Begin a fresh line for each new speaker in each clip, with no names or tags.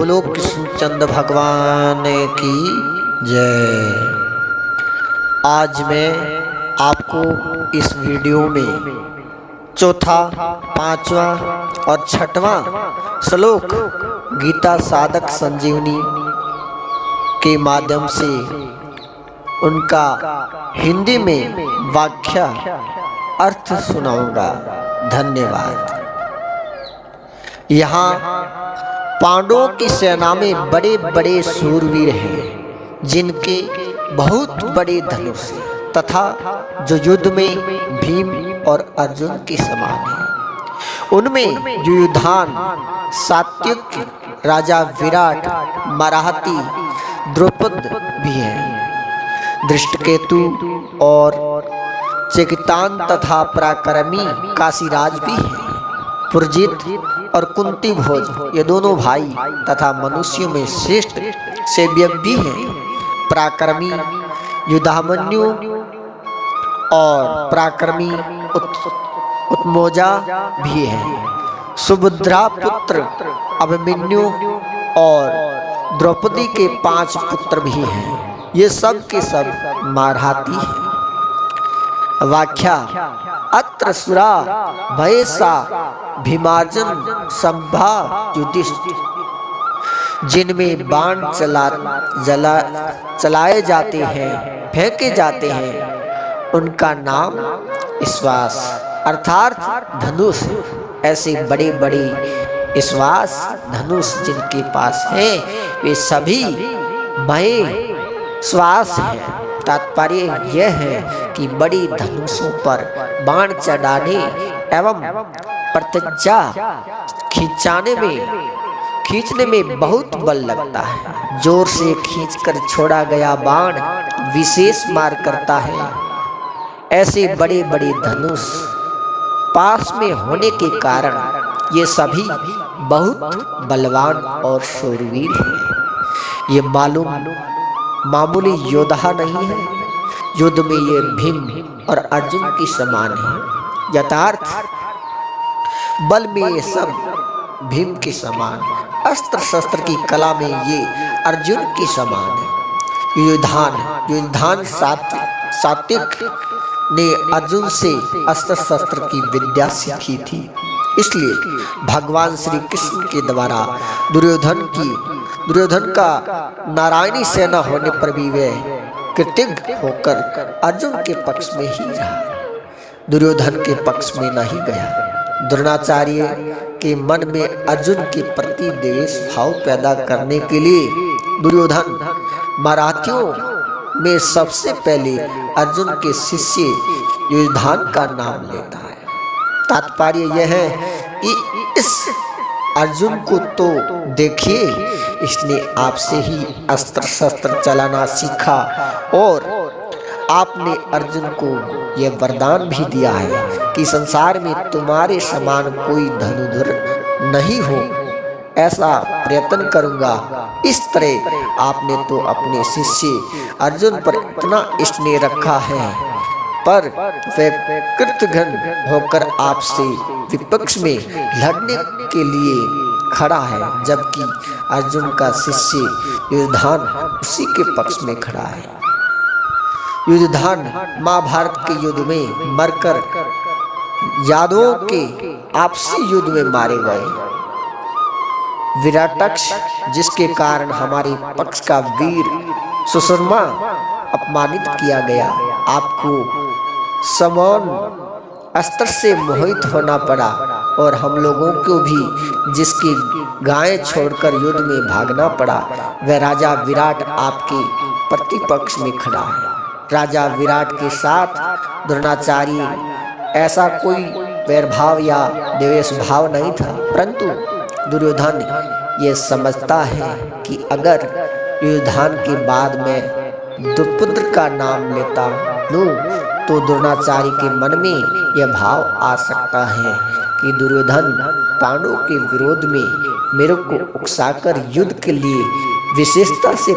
बोलो कृष्णचंद्र भगवान की जय। आज मैं आपको इस वीडियो में चौथा, पांचवा और छठवां श्लोक गीता साधक संजीवनी के माध्यम से उनका हिंदी में व्याख्या अर्थ सुनाऊंगा। धन्यवाद। यहाँ पांडवों की सेना में बड़े बड़े शूरवीर हैं, जिनके बहुत बड़े धनुष तथा जो युद्ध में भीम और अर्जुन के समान है। उनमें युयुधान, सात्विक, राजा विराट, मराठी, द्रौपद भी हैं। धृष्टकेतु और चेकितान तथा पराक्रमी काशीराज भी हैं। पुरजित और कुंती भोज ये दोनों भाई तथा मनुष्यों में श्रेष्ठ सेव्यक भी हैं। पराक्रमी युधामन्यु और पराक्रमी उत्मोजा भी हैं। सुभद्रा पुत्र अभिमन्यु और द्रौपदी के 5 पुत्र भी हैं। ये सब के सब मराठी हैं। व्याख्या: अत्र सुरा भयसा भीमार्जुन संभा युधिष्ठिर, जिनमें बाण चलाए जाते हैं, फेंके जाते हैं, उनका नाम विश्वास अर्थात धनुष। ऐसे बड़े बड़े विश्वास धनुष जिनके पास है वे सभी भय श्वास हैं। तात्पर्य यह है कि बड़ी धनुषों पर बाण चढ़ाने एवं प्रत्यक्षा खींचने में बहुत बल लगता है। जोर से खींचकर छोड़ा गया बाण विशेष मार करता है। ऐसे बड़े बड़े धनुष पास में होने के कारण ये सभी बहुत बलवान और शूरवीर हैं। ये मामूली योद्धा नहीं है। युद्ध में ये भीम और अर्जुन के समान है। यथार्थ बल में ये सब भीम के समान, अस्त्र शस्त्र की कला में ये अर्जुन के समान है। युयुधान सात्विक ने अर्जुन से अस्त्र शस्त्र की विद्या सीखी थी। इसलिए भगवान श्री कृष्ण के द्वारा दुर्योधन का नारायणी सेना होने पर भी वे कृतज्ञ होकर अर्जुन के पक्ष में ही रहा, दुर्योधन के पक्ष में नहीं गया। द्रोणाचार्य के मन में अर्जुन के प्रति द्वेष भाव पैदा करने के लिए दुर्योधन मराठियों में सबसे पहले अर्जुन के शिष्य युयुधान का नाम लेता है। तात्पर्य यह है कि इस अर्जुन को तो देखिए, इसने आपसे ही अस्त्र शस्त्र चलाना सीखा और आपने अर्जुन को यह वरदान भी दिया है कि संसार में तुम्हारे समान कोई धनुधर नहीं हो, ऐसा प्रयत्न करूंगा। इस तरह आपने तो अपने शिष्य अर्जुन पर इतना स्नेह रखा है, पर वे कृतघ्न होकर आपसे विपक्ष में लड़ने के लिए खड़ा है, जबकि अर्जुन का शिष्य युयुधान उसी के पक्ष में खड़ा है। युयुधान महाभारत के युद्ध में मरकर यादवों के आपसी युद्ध में मारे गए। विराटक्ष जिसके कारण हमारे पक्ष का वीर सुशर्मा अपमानित किया गया, आपको समान अस्त्र से मोहित होना पड़ा और हम लोगों को भी जिसकी गायें छोड़कर युद्ध में भागना पड़ा, वह राजा विराट आपके प्रतिपक्ष में खड़ा है। राजा विराट के साथ द्रोणाचार्य ऐसा कोई वैरभाव या द्वेष भाव नहीं था, परंतु दुर्योधन ये समझता है कि अगर युयुधान के बाद में द्रुपद का नाम लेता हूँ तो द्रोणाचार्य के मन में यह भाव आ सकता है कि दुर्योधन पांडवों के विरोध में मेरे को उकसाकर युद्ध के लिए विशेषता से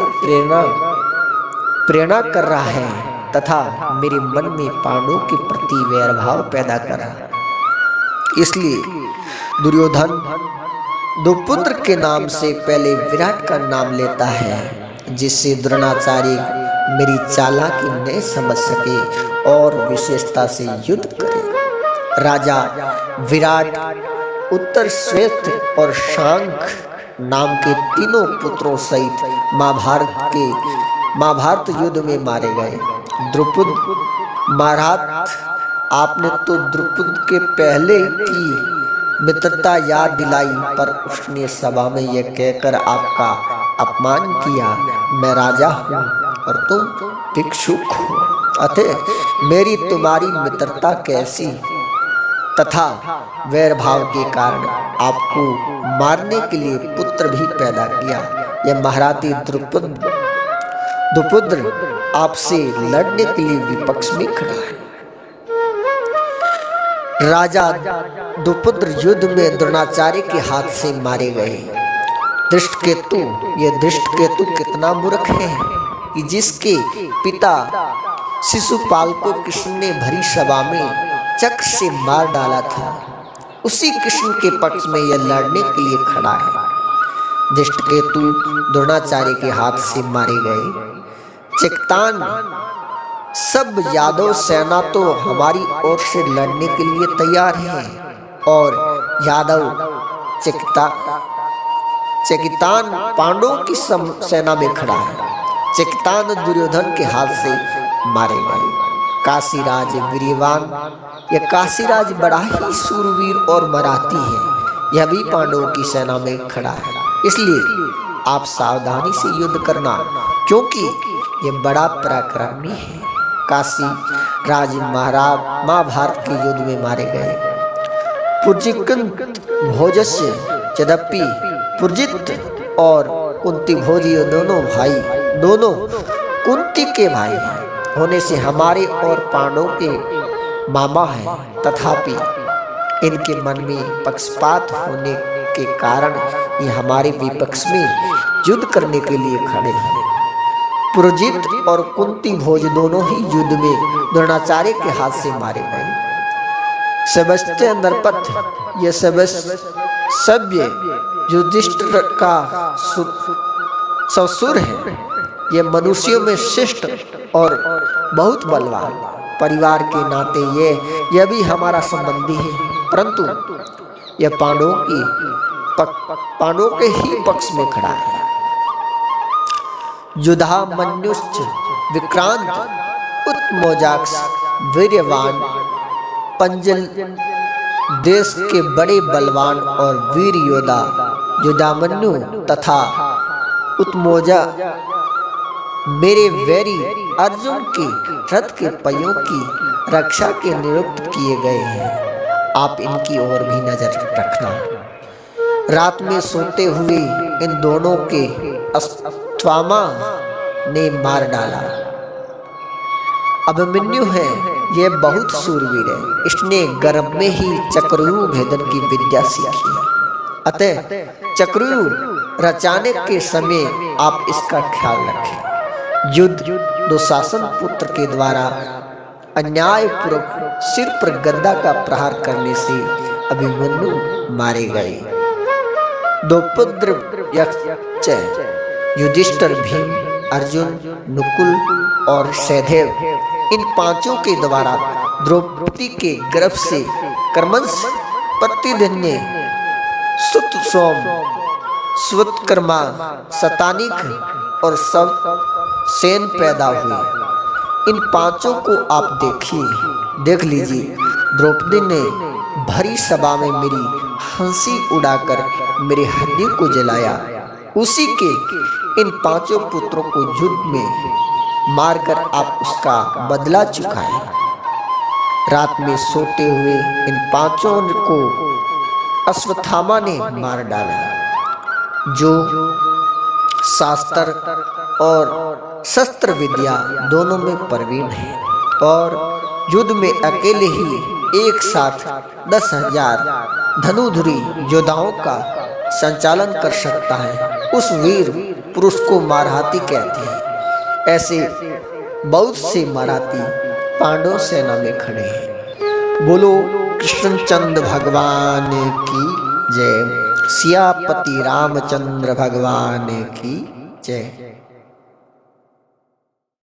प्रेरणा कर रहा है तथा मेरे मन में पांडवों के प्रति वैरभाव पैदा कर रहा है। इसलिए दुर्योधन द्रुपद के नाम से पहले विराट का नाम लेता है, जिससे द्रोणाचार्य मेरी चालाकी न समझ सके और विशेषता से युद्ध करे। राजा विराट, उत्तर श्वेत और शांख नाम के तीनों पुत्रों सहित महाभारत युद्ध में मारे गए। द्रुपद महाराज, आपने तो द्रुपद के पहले की मित्रता याद दिलाई, पर उसने सभा में यह कहकर आपका अपमान किया, मैं राजा हूँ और तुम भिक्षुक हो, अतः मेरी तुम्हारी मित्रता कैसी? तथा वैर भाव के कारण आपको मारने के लिए पुत्र भी पैदा किया। यह महारथी द्रुपद आपसे लड़ने के लिए विपक्ष में खड़ा है। राजा द्रुपद युद्ध में द्रोणाचार्य के हाथ से मारे गए। धृष्टकेतु, यह धृष्टकेतु कितना मूर्ख है कि जिसके पिता शिशुपाल को कृष्ण ने भरी सभा में चक्र से मार डाला था, उसी कृष्ण के पक्ष में यह लड़ने के लिए खड़ा है। धृष्टकेतु द्रोणाचार्य के हाथ से मारे गए। चिक्तान, सब यादव सेना तो हमारी ओर से लड़ने के लिए तैयार है और यादव चिक्तान पांडवों की सेना में खड़ा है। चिक्तान दुर्योधन के हाथ से मारे गए। काशीराज वीरवान, यह काशीराज बड़ा ही सूरवीर और मराठी है, यह भी पांडवों की सेना में खड़ा है, इसलिए आप सावधानी से युद्ध करना, क्योंकि यह बड़ा पराक्रमी है। काशी राज महाभारत के युद्ध में मारे गए। पुरजिकंत भोजस्य, यद्यपि पुरजित और कुंती भोज दोनों कुंती के भाई होने से हमारे और पांडवों के मामा हैं, तथापि इनके मन में पक्षपात होने के कारण ये हमारे विपक्ष में युद्ध करने के लिए खड़े हैं। पुरजित और कुंती भोज दोनों ही युद्ध में द्रोणाचार्य के हाथ से मारे गए। सेबस्त्य नरपत, यह सभ्य युधिष्ठिर का ससुर है, यह मनुष्यों में श्रेष्ठ और बहुत बलवान, परिवार के नाते यह भी हमारा संबंधी है, परंतु यह पांडवों के ही पक्ष में खड़ा है। युधामन्युश्च विक्रांत, उत्तमोजाक्ष, वीर्यवान, पंजल देश के बड़े बलवान और वीर योद्धा युधामन्यु तथा उत्तमोजा मेरे वैरी अर्जुन के रथ के पहियों की रक्षा के नियुक्त किए गए हैं। आप इनकी ओर भी नजर रखना। रात में सोते हुए इन दोनों के अश्वत्थामा ने मार डाला। अभिमन्यु है, यह बहुत सूरवीर है, इसने गर्भ में ही चक्रव्यूह भेदन की विद्या सीखी, अतः चक्रव्यूह रचाने के समय आप इसका ख्याल रखें। युद्ध दुशासन पुत्र के द्वारा अन्यायपूर्वक सिर पर गदा का प्रहार करने से अभिमन्यु मारे गए। द्रौपद, युधिष्ठिर, भीम, अर्जुन, नकुल और सहदेव, इन पांचों के द्वारा द्रौपदी के गर्भ से कर्मंस, प्रतिधन्य, सुतसोम, स्वत्कर्मा, शतानिक और सब सेन पैदा हुए। इन पांचों को आप देख लीजिए। द्रौपदी ने भरी सभा में मेरी हंसी उड़ाकर मेरे हृदय को जलाया। उसी के इन पांचों पुत्रों को युद्ध में मारकर आप उसका बदला चुकाए। रात में सोते हुए इन पांचों को अश्वत्थामा ने मार डाला, जो शास्त्र और शस्त्र विद्या दोनों में प्रवीण है और युद्ध में अकेले ही एक साथ 10,000 धनुधुरी योद्धाओं का संचालन कर सकता है। उस वीर पुरुष को महारथी कहते हैं। ऐसे बहुत से महारथी पांडव सेना में खड़े हैं। बोलो कृष्णचंद्र भगवान की जय। सियापति रामचंद्र भगवान की जय।